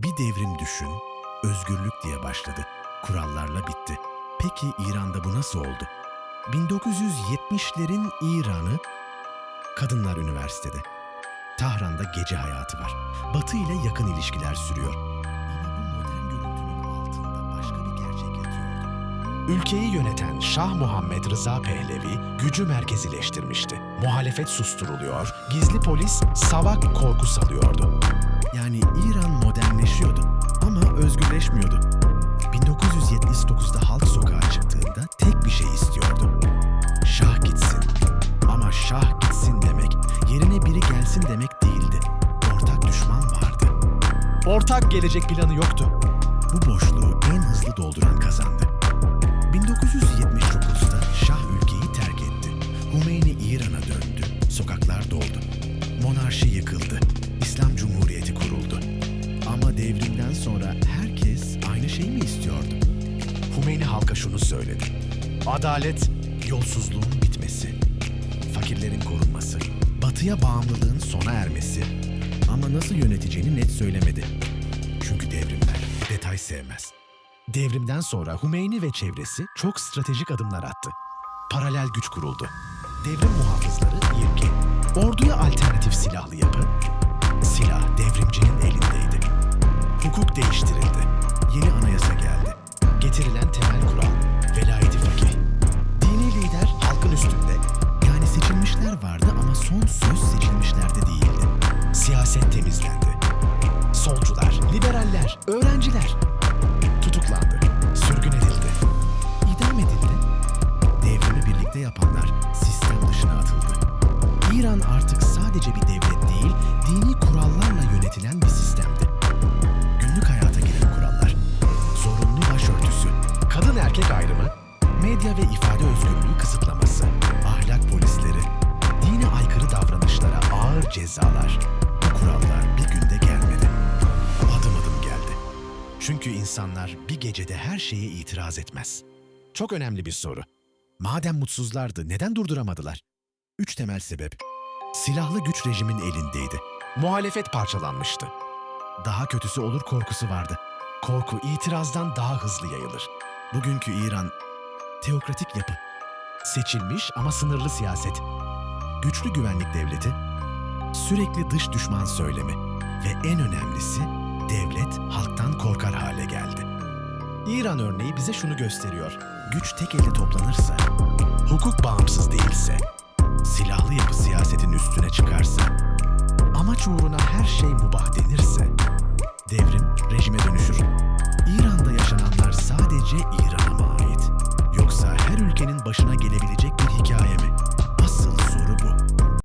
Bir devrim düşün, özgürlük diye başladı, kurallarla bitti. Peki İran'da bu nasıl oldu? 1970'lerin İran'ı, kadınlar üniversitede. Tahran'da gece hayatı var. Batı ile yakın ilişkiler sürüyor. Ama bu modern görüntünün altında başka bir gerçek yatıyordu. Ülkeyi yöneten Şah Muhammed Rıza Pehlevi gücü merkezileştirmişti. Muhalefet susturuluyor, gizli polis savak korku salıyordu. Yani İran modernleşiyordu ama özgürleşmiyordu. 1979'da halk sokağa çıktığında tek bir şey istiyordu. Şah gitsin. Ama şah gitsin demek, yerine biri gelsin demek değildi. Ortak düşman vardı. Ortak gelecek planı yoktu. Bu boşluğu en hızlı dolduran kazandı. 1979'da Şah ülkeyi terk etti. Hümeyni İran'a döndü. Sokaklar doldu. Monarşi yıkıldı. İslam Cumhuriyeti kuruldu. Ama devrimden sonra herkes aynı şeyi mi istiyordu? Hümeyni halka şunu söyledi. Adalet, yolsuzluğun bitmesi, fakirlerin korunması, batıya bağımlılığın sona ermesi. Ama nasıl yöneteceğini net söylemedi. Çünkü devrimler detay sevmez. Devrimden sonra Hümeyni ve çevresi çok stratejik adımlar attı. Paralel güç kuruldu. Devrim muhafızları İRGİ, orduya alternatif silahlı yapı, silah devrimcinin elindeydi. Hukuk değiştirildi. Yeni anayasa geldi. Getirilen temel kural, velayeti fakih. Dini lider halkın üstünde. Yani seçilmişler vardı ama son söz seçilmişlerde değildi. Siyaset temizlendi. Solcular, liberaller, öğrenciler tutuklandı, sürgün edildi, idam edildi. Devrimi birlikte yapanlar sistem dışına atıldı. İran artık sadece bir devlet değil, dini kurallarla yönetilen bir sistemdi. Günlük hayata giren kurallar, zorunlu başörtüsü, kadın erkek ayrımı, medya ve ifade özgürlüğü kısıtlaması, ahlak polisleri, dine aykırı davranışlara ağır cezalar. Bu kurallar bir günde gelmedi. Adım adım geldi. Çünkü insanlar bir gecede her şeye itiraz etmez. Çok önemli bir soru. Madem mutsuzlardı, neden durduramadılar? 3 temel sebep. Silahlı güç rejimin elindeydi. Muhalefet parçalanmıştı. Daha kötüsü olur korkusu vardı. Korku itirazdan daha hızlı yayılır. Bugünkü İran, teokratik yapı. Seçilmiş ama sınırlı siyaset. Güçlü güvenlik devleti. Sürekli dış düşman söylemi. Ve en önemlisi, devlet halktan korkar hale geldi. İran örneği bize şunu gösteriyor. Güç tek elde toplanırsa, hukuk bağımsız değilse, silahlı yapı siyasetin üstüne çıkarsa, amaç uğruna her şey mubah denirse, devrim rejime dönüşür. İran'da yaşananlar sadece İran'a mı ait? Yoksa her ülkenin başına gelebilecek bir hikaye mi?